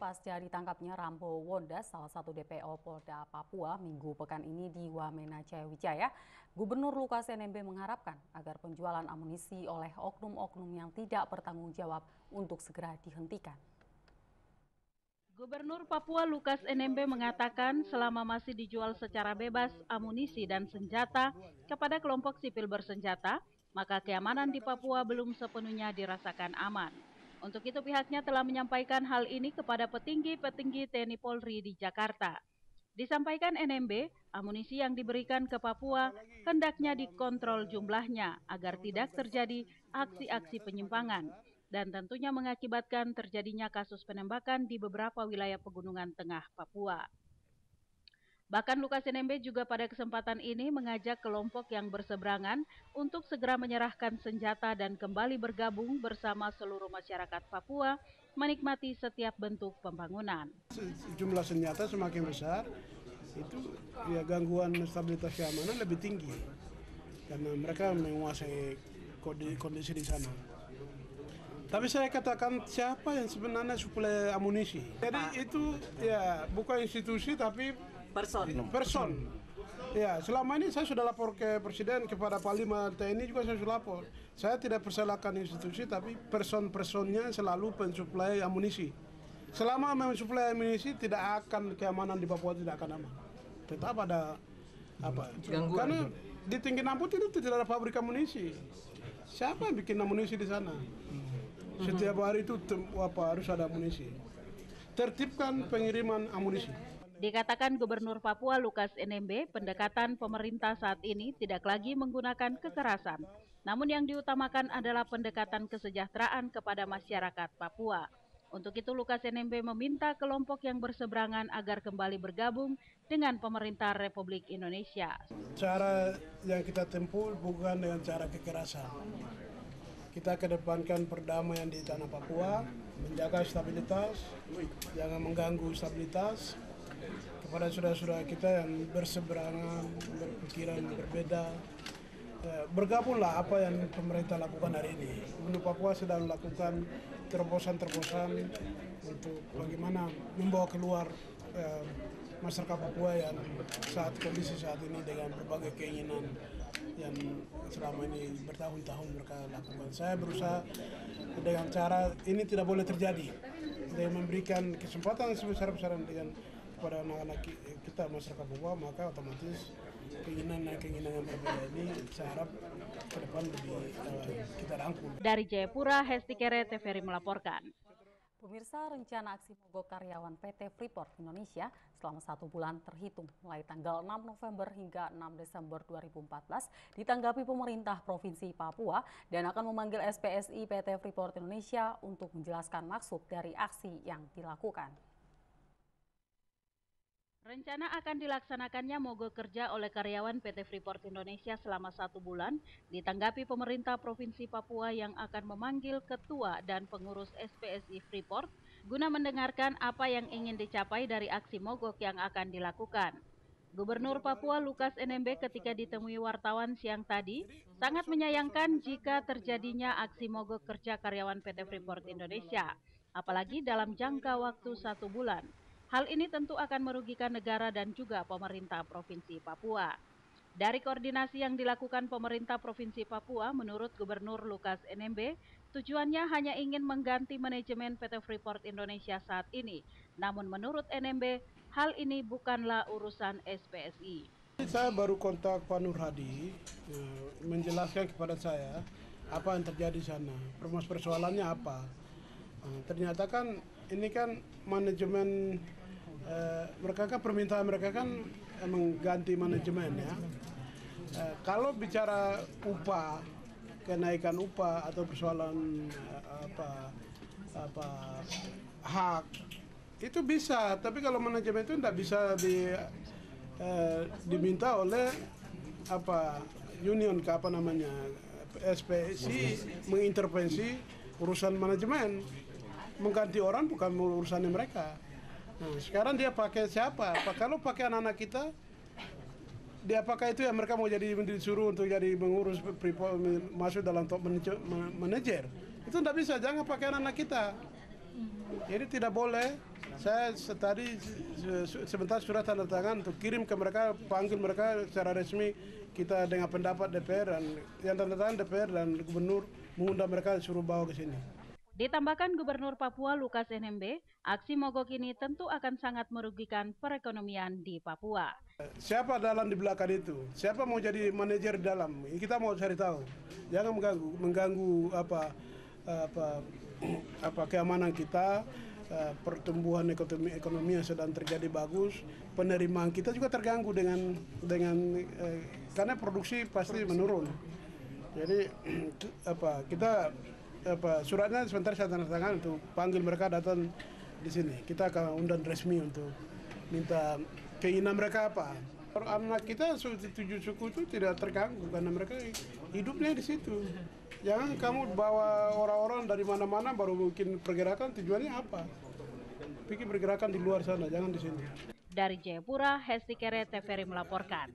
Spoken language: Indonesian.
pasca ditangkapnya Rambo Wondas, salah satu DPO Polda Papua, Minggu pekan ini di Wamena Jayawijaya. Gubernur Lukas NMB mengharapkan agar penjualan amunisi oleh oknum-oknum yang tidak bertanggung jawab untuk segera dihentikan. Gubernur Papua Lukas NMB mengatakan selama masih dijual secara bebas amunisi dan senjata kepada kelompok sipil bersenjata, maka keamanan di Papua belum sepenuhnya dirasakan aman. Untuk itu pihaknya telah menyampaikan hal ini kepada petinggi-petinggi TNI Polri di Jakarta. Disampaikan NMB, amunisi yang diberikan ke Papua hendaknya dikontrol jumlahnya agar tidak terjadi aksi-aksi penyimpangan dan tentunya mengakibatkan terjadinya kasus penembakan di beberapa wilayah pegunungan tengah Papua. Bahkan Lukas NMB juga pada kesempatan ini mengajak kelompok yang berseberangan untuk segera menyerahkan senjata dan kembali bergabung bersama seluruh masyarakat Papua menikmati setiap bentuk pembangunan. Jumlah senjata semakin besar, itu ya gangguan stabilitas keamanan lebih tinggi karena mereka menguasai kondisi di sana. Tapi saya katakan siapa yang sebenarnya suplai amunisi. Jadi itu ya bukan institusi tapi person. Ya, selama ini saya sudah lapor ke Presiden, kepada Panglima TNI juga saya sudah lapor. Saya tidak persalahkan institusi, tapi person-personnya selalu pensuplai amunisi. Selama mensuplai amunisi, tidak akan keamanan di Papua tidak akan aman. Tetap ada gangguan. Karena di Tinggi Nambut itu tidak ada pabrik amunisi. Siapa yang bikin amunisi di sana? Setiap hari itu harus ada amunisi. Tertibkan pengiriman amunisi. Dikatakan Gubernur Papua Lukas NMB, pendekatan pemerintah saat ini tidak lagi menggunakan kekerasan, namun yang diutamakan adalah pendekatan kesejahteraan kepada masyarakat Papua. Untuk itu Lukas NMB meminta kelompok yang berseberangan agar kembali bergabung dengan pemerintah Republik Indonesia. Cara yang kita tempuh bukan dengan cara kekerasan. Kita kedepankan perdamaian di tanah Papua, menjaga stabilitas, jangan mengganggu stabilitas. Kepada saudara-saudara kita yang berseberangan, berpikiran berbeda, bergabunglah apa yang pemerintah lakukan hari ini. Gubernur Papua sedang melakukan terobosan-terobosan untuk bagaimana membawa keluar masyarakat Papua yang kondisi saat ini dengan berbagai keinginan yang selama ini bertahun-tahun mereka lakukan. Saya berusaha dengan cara ini tidak boleh terjadi, dengan memberikan kesempatan sebesar-besaran dengan kepada anak-anak kita masyarakat Papua, maka otomatis keinginan yang berbeda ini saya harap ke depan lebih kita rangkul. Dari Jayapura, Hesti Kere, TVRI melaporkan. Pemirsa, rencana aksi mogok karyawan PT Freeport Indonesia selama 1 bulan terhitung mulai tanggal 6 November hingga 6 Desember 2014 ditanggapi pemerintah Provinsi Papua dan akan memanggil SPSI PT Freeport Indonesia untuk menjelaskan maksud dari aksi yang dilakukan. Rencana akan dilaksanakannya mogok kerja oleh karyawan PT Freeport Indonesia selama 1 bulan ditanggapi pemerintah Provinsi Papua yang akan memanggil ketua dan pengurus SPSI Freeport guna mendengarkan apa yang ingin dicapai dari aksi mogok yang akan dilakukan. Gubernur Papua Lukas NMB ketika ditemui wartawan siang tadi sangat menyayangkan jika terjadinya aksi mogok kerja karyawan PT Freeport Indonesia, apalagi dalam jangka waktu 1 bulan. Hal ini tentu akan merugikan negara dan juga pemerintah Provinsi Papua. Dari koordinasi yang dilakukan pemerintah Provinsi Papua, menurut Gubernur Lukas NMB, tujuannya hanya ingin mengganti manajemen PT Freeport Indonesia saat ini. Namun menurut NMB, hal ini bukanlah urusan SPSI. Saya baru kontak Pak Nur Hadi, menjelaskan kepada saya apa yang terjadi di sana, persoalannya apa. Ternyata kan ini kan manajemen mereka kan permintaan mereka kan mengganti manajemen ya. Kalau bicara upah, kenaikan upah atau persoalan hak itu bisa, tapi kalau manajemen itu tidak bisa diminta oleh union SPSI mengintervensi urusan manajemen. Mengganti orang bukan urusannya mereka. Nah, sekarang dia pakai siapa? Kalau pakai anak-anak kita, dia pakai itu ya mereka mau disuruh untuk jadi mengurus masuk dalam top manajer. Itu tidak bisa, jangan pakai anak-anak kita. Jadi tidak boleh Saya tadi sebentar sudah tanda tangan untuk kirim ke mereka, panggil mereka secara resmi, kita dengan pendapat DPR dan yang tanda tangan DPR dan gubernur mengundang mereka suruh bawa ke sini. Ditambahkan Gubernur Papua Lukas NMB, aksi mogok ini tentu akan sangat merugikan perekonomian di Papua. Siapa dalam di belakang itu? Siapa mau jadi manajer di dalam? Kita mau cari tahu. Jangan mengganggu keamanan kita, pertumbuhan ekonomi yang sedang terjadi bagus, penerimaan kita juga terganggu dengan karena produksi pasti menurun. Jadi kita suratnya sebentar saya tanda tangan untuk panggil mereka datang di sini. Kita akan undang resmi untuk minta keinginan mereka apa. Anak kita 7 suku itu tidak terganggu karena mereka hidupnya di situ. Jangan kamu bawa orang-orang dari mana-mana baru bikin pergerakan, tujuannya apa? Bikin pergerakan di luar sana, jangan di sini. Dari Jayapura, Hesti Kere, TVRI melaporkan.